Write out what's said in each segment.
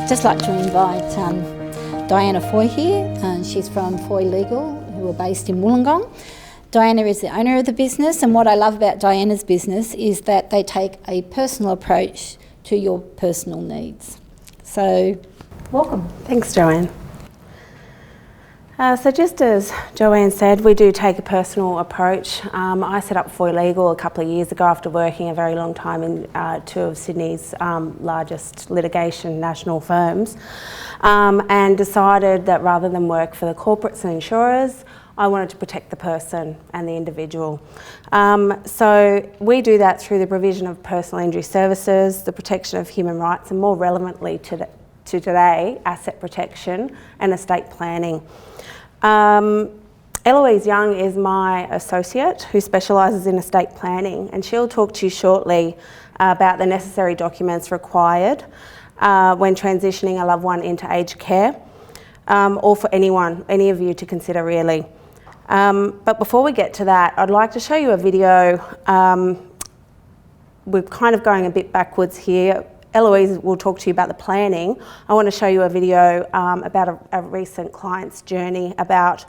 just like to invite Diana Foye here. She's from Foye Legal, who are based in Wollongong. Diana is the owner of the business, and what I love about Diana's business is that they take a personal approach to your personal needs. So, welcome. Thanks, Joanne. So just as Joanne said, we do take a personal approach. I set up Foye Legal a couple of years ago after working a very long time in two of Sydney's largest litigation national firms, and decided that rather than work for the corporates and insurers, I wanted to protect the person and the individual. So we do that through the provision of personal injury services, the protection of human rights, and more relevantly to today, asset protection and estate planning. Eloise Young is my associate who specialises in estate planning, and she'll talk to you shortly about the necessary documents required when transitioning a loved one into aged care, or for any of you to consider really. But before we get to that, I'd like to show you a video. We're kind of going a bit backwards here. Eloise will talk to you about the planning. I want to show you a video about a recent client's journey about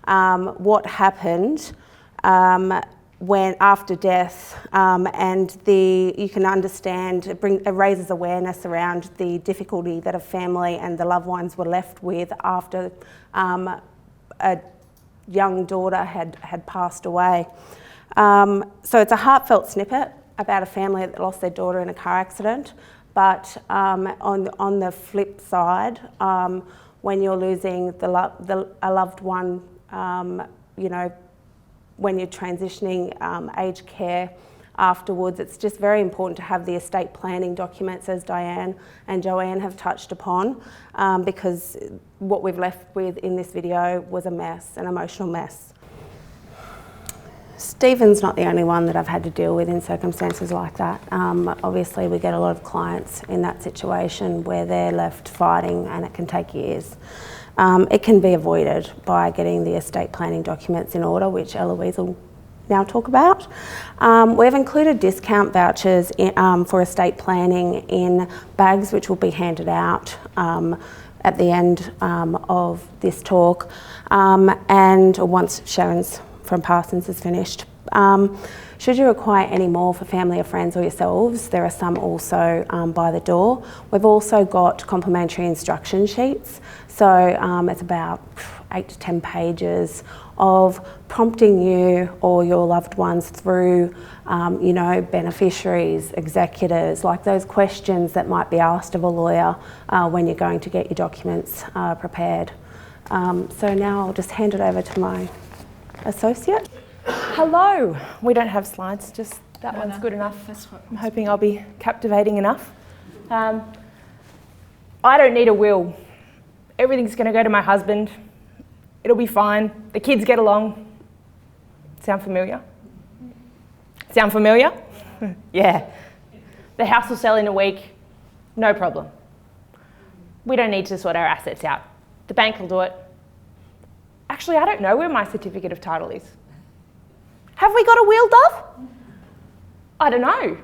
what happened when after death, and you can understand, it raises awareness around the difficulty that a family and the loved ones were left with after a young daughter had passed away. So it's a heartfelt snippet about a family that lost their daughter in a car accident. But on the flip side, when you're losing a loved one, when you're transitioning aged care afterwards, it's just very important to have the estate planning documents, as Diane and Joanne have touched upon, because what we've left with in this video was a mess, an emotional mess. Stephen's not the only one that I've had to deal with in circumstances like that. Obviously, we get a lot of clients in that situation where they're left fighting, and it can take years. It can be avoided by getting the estate planning documents in order, which Eloise will now talk about. We've included discount vouchers for estate planning in bags which will be handed out at the end of this talk, and once Sharon's from Parsons is finished. Should you require any more for family or friends or yourselves, there are some also by the door. We've also got complimentary instruction sheets. So it's about 8 to 10 pages of prompting you or your loved ones through, beneficiaries, executors, like those questions that might be asked of a lawyer when you're going to get your documents prepared. So now I'll just hand it over to my associate. Hello. We don't have slides, just that one's good enough. I'm hoping I'll be captivating enough. I don't need a will. Everything's going to go to my husband. It'll be fine. The kids get along. Sound familiar? Sound familiar? Yeah. The house will sell in a week. No problem. We don't need to sort our assets out. The bank will do it. Actually, I don't know where my certificate of title is. Have we got a will, Dove? I don't know.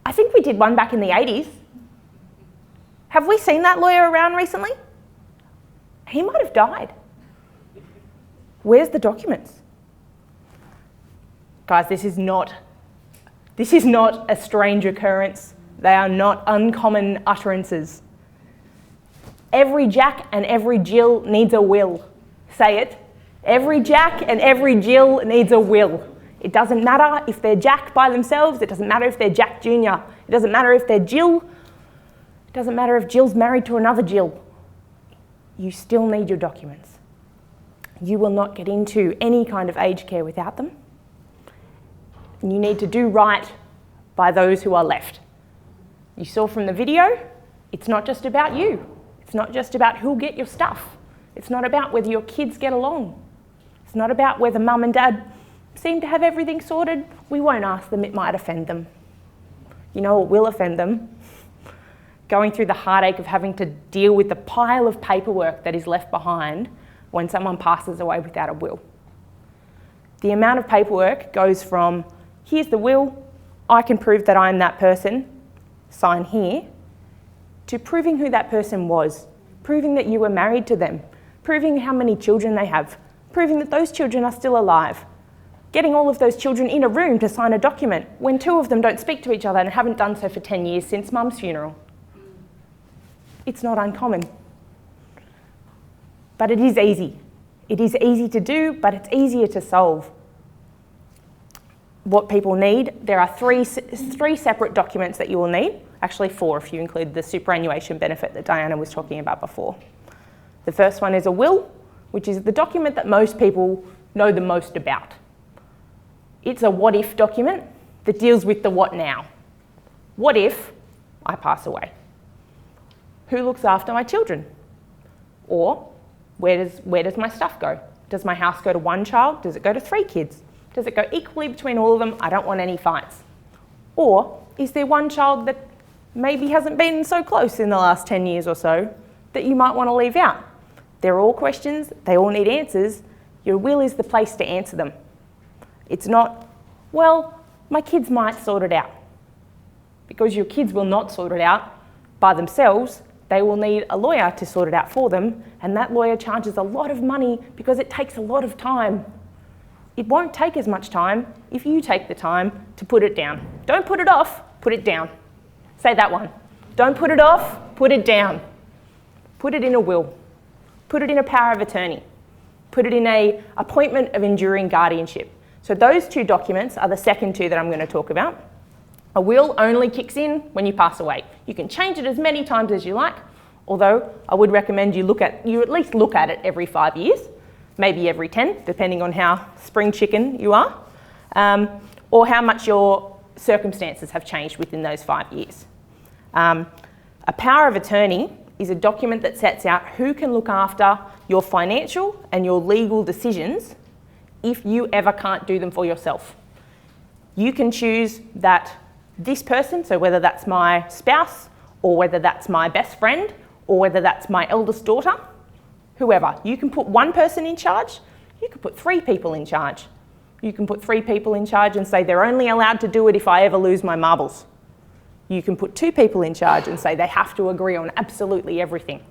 I think we did one back in the 80s. Have we seen that lawyer around recently? He might have died. Where's the documents? Guys, this is not a strange occurrence. They are not uncommon utterances. Every Jack and every Jill needs a will. Say it. Every Jack and every Jill needs a will. It doesn't matter if they're Jack by themselves. It doesn't matter if they're Jack Jr. It doesn't matter if they're Jill. It doesn't matter if Jill's married to another Jill. You still need your documents. You will not get into any kind of aged care without them. And you need to do right by those who are left. You saw from the video, it's not just about you. It's not just about who'll get your stuff. It's not about whether your kids get along. It's not about whether mum and dad seem to have everything sorted. We won't ask them, it might offend them. You know what will offend them? Going through the heartache of having to deal with the pile of paperwork that is left behind when someone passes away without a will. The amount of paperwork goes from, here's the will, I can prove that I'm that person, sign here, to proving who that person was, proving that you were married to them, proving how many children they have, proving that those children are still alive, getting all of those children in a room to sign a document when 2 of them don't speak to each other and haven't done so for 10 years since mum's funeral. It's not uncommon. But it is easy. It is easy to do, but it's easier to solve. What people need, there are three separate documents that you will need. Actually 4 if you include the superannuation benefit that Diana was talking about before. The first one is a will, which is the document that most people know the most about. It's a what if document that deals with the what now. What if I pass away? Who looks after my children? Or where does my stuff go? Does my house go to 1 child? Does it go to 3 kids? Does it go equally between all of them? I don't want any fights. Or is there 1 child that maybe hasn't been so close in the last 10 years or so that you might want to leave out? They're all questions, they all need answers. Your will is the place to answer them. It's not, well, my kids might sort it out. Because your kids will not sort it out by themselves. They will need a lawyer to sort it out for them, and that lawyer charges a lot of money because it takes a lot of time. It won't take as much time if you take the time to put it down. Don't put it off, put it down. Say that one. Don't put it off, put it down. Put it in a will. Put it in a power of attorney. Put it in an appointment of enduring guardianship. So those 2 documents are the second 2 that I'm going to talk about. A will only kicks in when you pass away. You can change it as many times as you like, although I would recommend you at least look at it every 5 years, maybe every 10, depending on how spring chicken you are, or how much your circumstances have changed within those 5 years. A power of attorney is a document that sets out who can look after your financial and your legal decisions if you ever can't do them for yourself. You can choose that this person, so whether that's my spouse or whether that's my best friend or whether that's my eldest daughter, whoever, you can put 1 person in charge, you can put 3 people in charge. You can put 3 people in charge and say they're only allowed to do it if I ever lose my marbles. You can put 2 people in charge and say they have to agree on absolutely everything.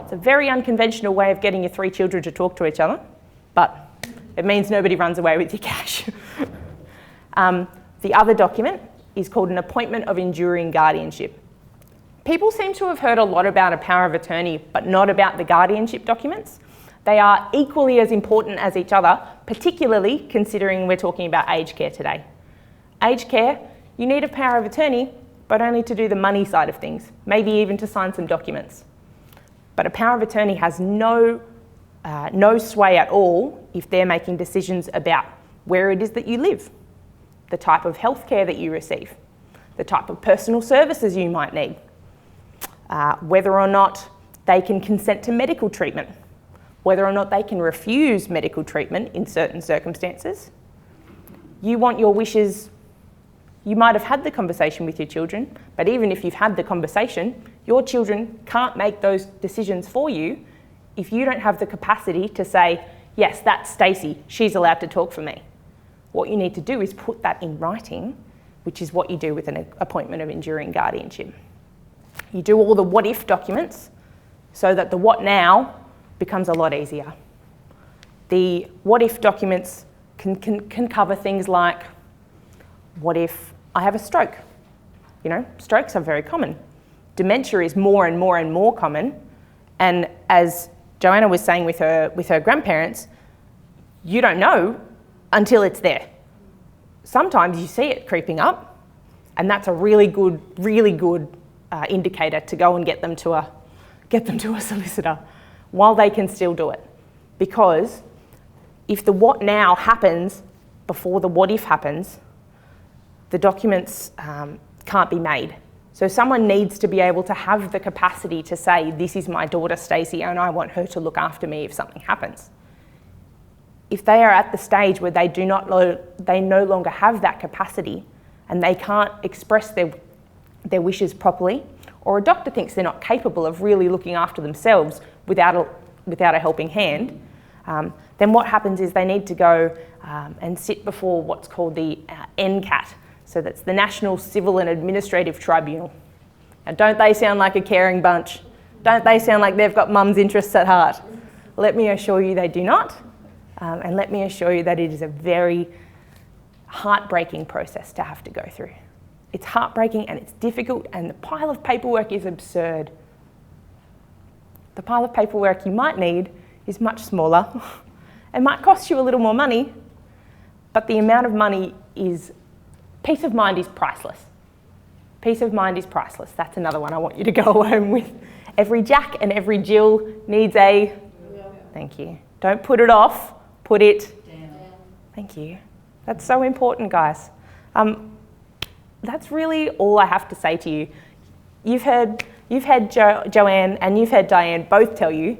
It's a very unconventional way of getting your 3 children to talk to each other, but it means nobody runs away with your cash. The other document is called an appointment of enduring guardianship. People seem to have heard a lot about a power of attorney, but not about the guardianship documents. They are equally as important as each other, particularly considering we're talking about aged care today. Aged care, you need a power of attorney, but only to do the money side of things, maybe even to sign some documents. But a power of attorney has no sway at all if they're making decisions about where it is that you live, the type of healthcare that you receive, the type of personal services you might need, whether or not they can consent to medical treatment, whether or not they can refuse medical treatment in certain circumstances. You want your wishes. You might have had the conversation with your children, but even if you've had the conversation, your children can't make those decisions for you if you don't have the capacity to say, yes, that's Stacey, she's allowed to talk for me. What you need to do is put that in writing, which is what you do with an appointment of enduring guardianship. You do all the what if documents so that the what now becomes a lot easier. The what if documents can cover things like, what if I have a stroke? You know, strokes are very common. Dementia is more and more and more common. And as Joanna was saying with her grandparents, you don't know until it's there. Sometimes you see it creeping up, and that's a really good indicator to go and get them to a solicitor while they can still do it. Because if the what now happens before the what if happens, the documents can't be made. So someone needs to be able to have the capacity to say, this is my daughter Stacey and I want her to look after me if something happens. If they are at the stage where they no longer have that capacity and they can't express their wishes properly, or a doctor thinks they're not capable of really looking after themselves without a helping hand, then what happens is they need to go and sit before what's called the NCAT. So that's the National Civil and Administrative Tribunal. And don't they sound like a caring bunch? Don't they sound like they've got mum's interests at heart? Let me assure you they do not. And let me assure you that it is a very heartbreaking process to have to go through. It's heartbreaking and it's difficult, and the pile of paperwork is absurd. The pile of paperwork you might need is much smaller. It might cost you a little more money, but the amount of money is, peace of mind is priceless. Peace of mind is priceless. That's another one I want you to go home with. Every Jack and every Jill needs a, thank you. Don't put it off, put it down. Thank you. That's so important, guys. That's really all I have to say to you. You've heard Joanne and you've heard Diane both tell you,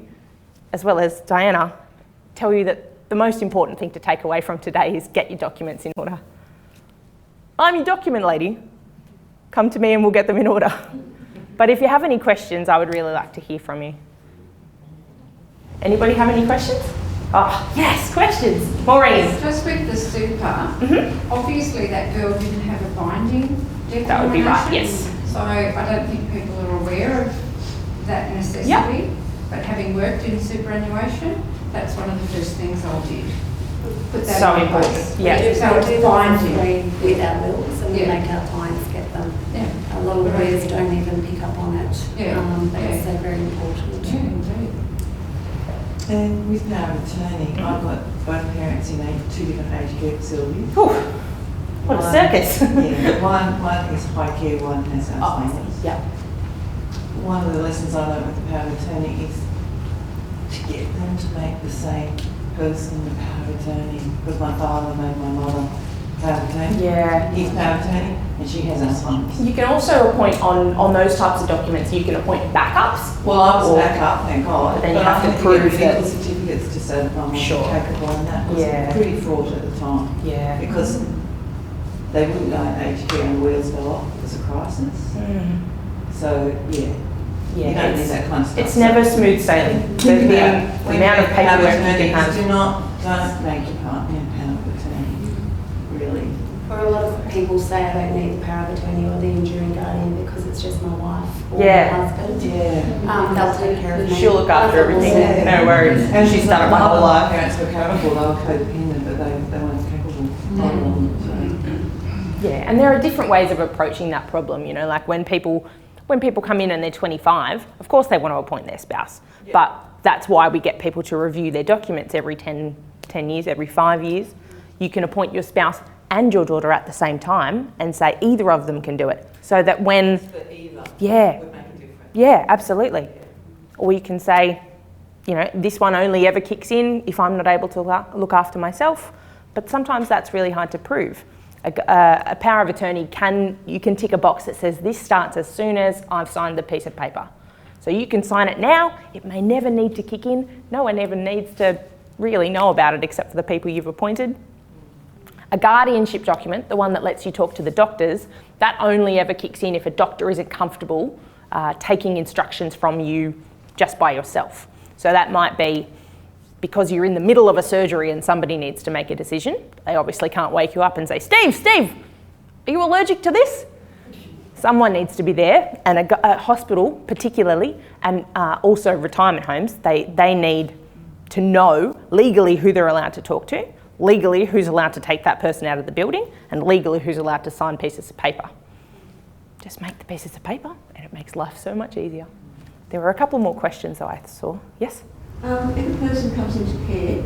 as well as Diana, tell you that the most important thing to take away from today is get your documents in order. I'm your document lady. Come to me and we'll get them in order. But if you have any questions, I would really like to hear from you. Anybody have any questions? Oh, yes, questions. Maureen. Just with the super, obviously that girl didn't have a binding determination. That would be right, yes. So I don't think people are aware of that necessity. Yep. But having worked in superannuation, that's one of the first things I did. Put that So in important. place. Yeah. So it's binding. with our wills, and we Yeah. make our clients get them. Yeah. A lot of lawyers don't even pick up on it. Yeah. But it's so very important. Yeah, indeed. And with power of attorney, I've got both parents in two different aged care facilities. Whew. What a circus. Yeah, one is high care, one has Alzheimer's. Yeah. One of the lessons I learned with the power of attorney is to get them to make the same person the power of attorney. Because my father made my mother power of attorney. Yeah. He's power of attorney and she has Alzheimer's. You can also appoint on those types of documents, you can appoint backups. Well, I was Or- back up, thank God. But then you I have to had prove get that- medical certificates to say that I'm Sure. capable, and that was Yeah. pretty fraught at the time. Yeah. Because they wouldn't know aged care and the wheels fell off. It was a crisis. So, yeah. Yeah, You don't need it's- that kind of stuff. It's never smooth sailing. The amount of paperwork you can have. Don't make your partner power of attorney, really. Or a lot of people say I don't need the power of attorney or the enduring guardian because it's just my wife or Yeah. my husband. Yeah. They'll take care of me. She'll look after everything. Yeah. No worries. And She's done it my whole life. Parents were capable, they were codependent, but they weren't capable. Yeah, and there are different ways of approaching that problem, you know, like when people come in and they're 25, of course they want to appoint their spouse, but that's why we get people to review their documents every 10 years, every 5 years. You can appoint your spouse and your daughter at the same time and say either of them can do it, so that when, yeah, Would make a difference. yeah, absolutely. Or you can say, you know, this one only ever kicks in if I'm not able to look after myself, but sometimes that's really hard to prove. A power of attorney you can tick a box that says this starts as soon as I've signed the piece of paper. So you can sign it now, it may never need to kick in, no one ever needs to really know about it except for the people you've appointed. A guardianship document, the one that lets you talk to the doctors, that only ever kicks in if a doctor isn't comfortable taking instructions from you just by yourself. So that might be because you're in the middle of a surgery and somebody needs to make a decision. They obviously can't wake you up and say, Steve, are you allergic to this? Someone needs to be there, and a hospital particularly, and also retirement homes, they need to know legally who they're allowed to talk to, legally who's allowed to take that person out of the building, and legally who's allowed to sign pieces of paper. Just make the pieces of paper and it makes life so much easier. There were a couple more questions I saw. Yes? If a person comes into care,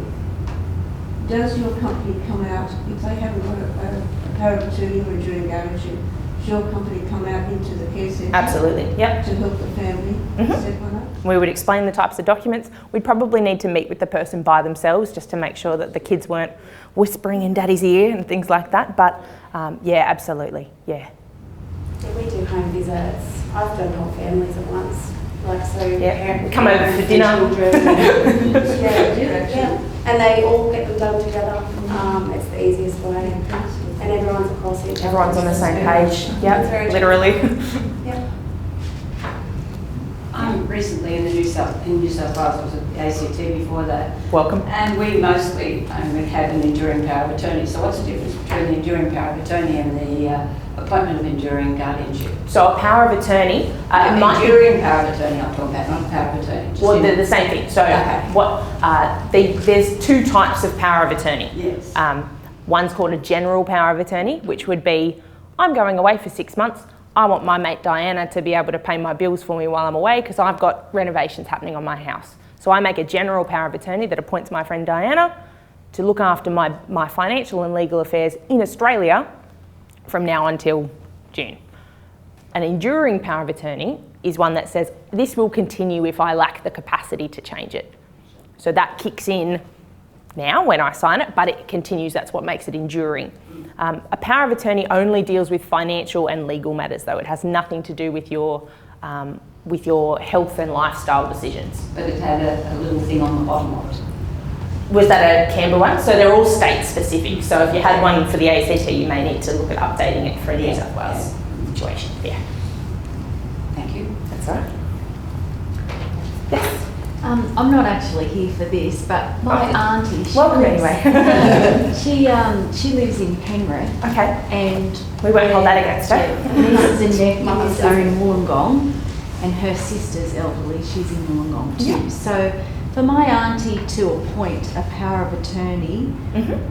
does your company come out, if they haven't got a power of attorney or enduring guardianship, does your company come out into the care centre? Absolutely, yep. To help the family set one up? We would explain the types of documents. We'd probably need to meet with the person by themselves just to make sure that the kids weren't whispering in daddy's ear and things like that. But yeah, absolutely, yeah. Yeah, we do home visits. I've done whole families at once. Like, so Yeah, come over for dinner. children. Yeah, and they all get them done together. It's the easiest way. And everyone's across each other. Everyone's on the same page. It's Yep, very literally. Yeah. Recently in the news South Wales. I was at the ACT before that. Welcome. And we mostly only have an enduring power of attorney. So what's the difference between the enduring power of attorney and the appointment of enduring guardianship? So a power of attorney, enduring power of attorney I'm talking about, not power of attorney. Well, they're the same thing. So there's two types of power of attorney. Yes. One's called a general power of attorney, which would be, I'm going away for 6 months. I want my mate Diana to be able to pay my bills for me while I'm away because I've got renovations happening on my house. So I make a general power of attorney that appoints my friend Diana to look after my financial and legal affairs in Australia from now until June. An enduring power of attorney is one that says this will continue if I lack the capacity to change it. So that kicks in now when I sign it, but it continues. That's what makes it enduring. A power of attorney only deals with financial and legal matters, though. It has nothing to do with your health and lifestyle decisions. But it had a little thing on the bottom of it. Was that a Canberra one? So they're all state specific. So if you had one for the ACT, you may need to look at updating it for a New South Wales situation. Yeah. Thank you. That's all right. Yes. I'm not actually here for this, but my auntie, she lives in Penrith. Okay. And we won't hold that against her. Nieces and nephews are in Wollongong, and her sister's elderly. She's in Wollongong too. Yeah. So for my auntie to appoint a power of attorney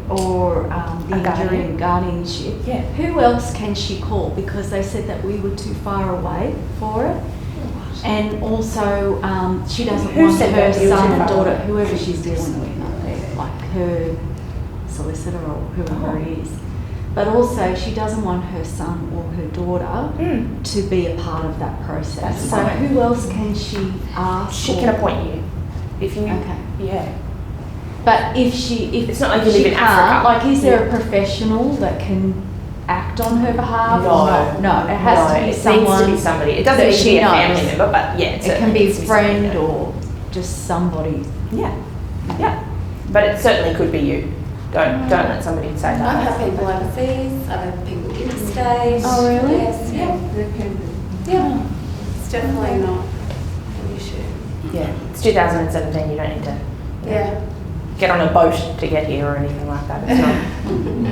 or the enduring guardianship, who else can she call? Because they said that we were too far away for it. And also, she doesn't want her son and daughter, whoever she's dealing with, like her solicitor or whoever it is. But also, she doesn't want her son or her daughter to be a part of that process. So who else can she ask? She can appoint you. If you, yeah. But if it's not like you live in Africa. Like, is there a professional that can act on her behalf? No, it has to be someone. Needs to be somebody. It doesn't need to be a family member, but yeah, it can be a friend or just somebody. Yeah. But it certainly could be you. Don't let somebody say that. I've had people overseas. I've had people interstate. Oh really? Yes. Yeah. Yeah. It's definitely not an issue. Yeah. It's 2017. You don't need to. Yeah. Get on a boat to get here or anything like that. It's not.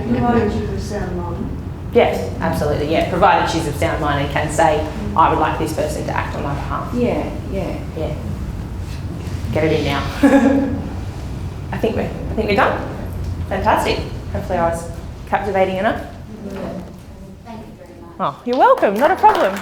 Provided you were sound mind. Yes, absolutely. Yeah, provided she's of sound mind and can say, I would like this person to act on my behalf. Yeah. Get it in now. I think we're done. Fantastic. Hopefully I was captivating enough. Thank you very much. Oh, you're welcome. Not a problem.